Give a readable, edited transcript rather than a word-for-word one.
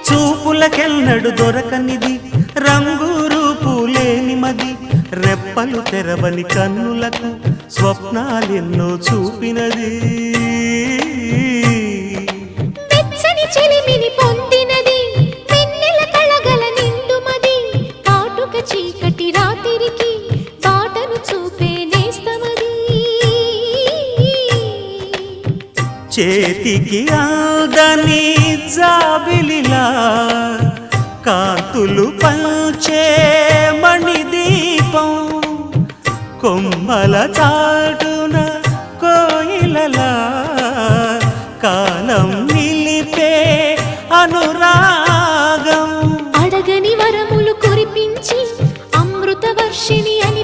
చూపులకెన్నడు దొరకనిది రంగు రూపు లేని మది రెప్పలు తెరవని కన్నులకు స్వప్నాలెన్నో చూపినది వెచ్చని చెలిమిని పొందినది వెన్నెల కళగల నిండుమది కాటుక చీకటి రాత్రికి బాటను చూపే నేస్తమది చేతికి ఆదని జాబిలిలా కాంతులు పంచే మణిదీపం కొమ్మల చాటున కోయిలలా కాలం నిలిపే అనురాగం అడగని వరములు కురిపించి అమృత వర్షిణి అని